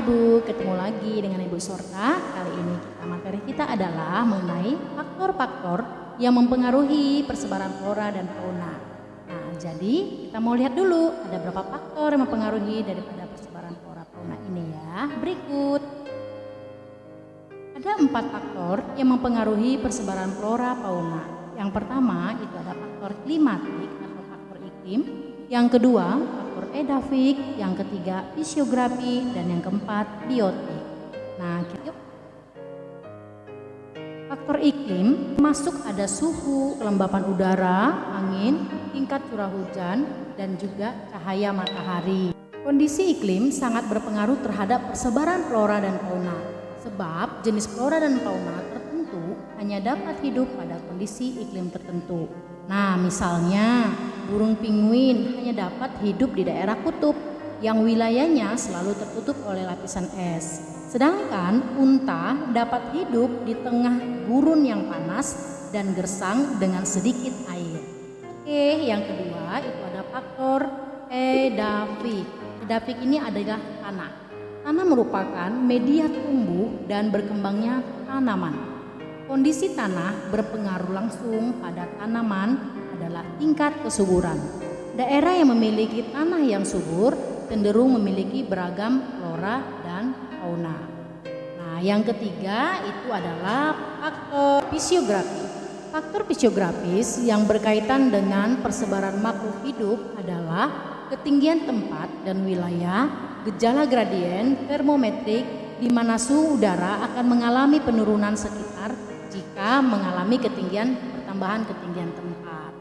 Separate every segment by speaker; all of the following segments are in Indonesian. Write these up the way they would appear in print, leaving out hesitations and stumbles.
Speaker 1: Ibu, ketemu lagi dengan Ibu Sorta. Kali ini materi kita adalah mengenai faktor-faktor yang mempengaruhi persebaran flora dan fauna. Nah, jadi kita mau lihat dulu ada berapa faktor yang mempengaruhi daripada persebaran flora fauna ini ya. Berikut. Ada 4 faktor yang mempengaruhi persebaran flora fauna. Yang pertama itu ada faktor klimatik atau faktor iklim. Yang kedua, faktor edafik, yang ketiga fisiografi, dan yang keempat biotik. Nah, yuk. Faktor iklim masuk ada suhu, kelembapan udara, angin, tingkat curah hujan, dan juga cahaya matahari. Kondisi iklim sangat berpengaruh terhadap persebaran flora dan fauna, sebab jenis flora dan fauna tertentu hanya dapat hidup pada kondisi iklim tertentu. Nah, misalnya burung penguin hanya dapat hidup di daerah kutub yang wilayahnya selalu tertutup oleh lapisan es. Sedangkan unta dapat hidup di tengah gurun yang panas dan gersang dengan sedikit air. Oke, yang kedua itu ada faktor edafik. Edafik ini adalah tanah. Tanah merupakan media tumbuh dan berkembangnya tanaman. Kondisi tanah berpengaruh langsung pada tanaman adalah tingkat kesuburan. Daerah yang memiliki tanah yang subur cenderung memiliki beragam flora dan fauna. Nah, yang ketiga itu adalah faktor fisiografi. Faktor fisiografis yang berkaitan dengan persebaran makhluk hidup adalah ketinggian tempat dan wilayah, gejala gradien termometrik di mana suhu udara akan mengalami penurunan sekitar jika mengalami pertambahan ketinggian tempat.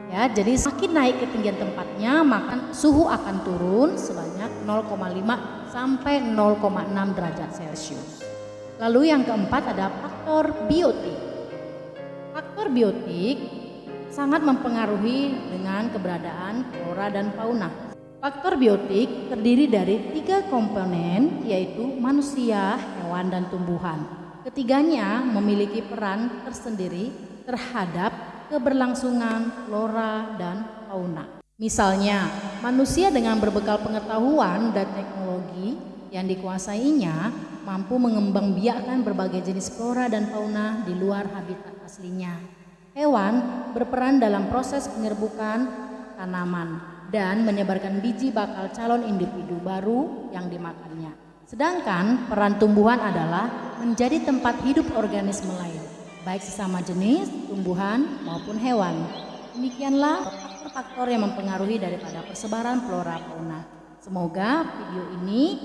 Speaker 1: Ya, jadi semakin naik ketinggian tempatnya, maka suhu akan turun sebanyak 0,5 sampai 0,6 derajat Celcius. Lalu yang keempat ada faktor biotik. Faktor biotik sangat mempengaruhi dengan keberadaan flora dan fauna. Faktor biotik terdiri dari 3 komponen, yaitu manusia, hewan, dan tumbuhan. Ketiganya memiliki peran tersendiri terhadap keberlangsungan flora dan fauna. Misalnya, manusia dengan berbekal pengetahuan dan teknologi yang dikuasainya mampu mengembangbiakkan berbagai jenis flora dan fauna di luar habitat aslinya. Hewan berperan dalam proses penyerbukan tanaman dan menyebarkan biji bakal calon individu baru yang dimakannya. Sedangkan peran tumbuhan adalah menjadi tempat hidup organisme lain, baik sesama jenis, tumbuhan maupun hewan. Demikianlah faktor-faktor yang mempengaruhi daripada persebaran flora fauna. Semoga video ini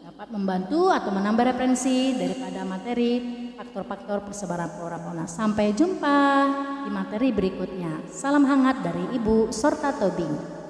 Speaker 1: dapat membantu atau menambah referensi daripada materi faktor-faktor persebaran flora fauna. Sampai jumpa di materi berikutnya. Salam hangat dari Ibu Sorta Tobing.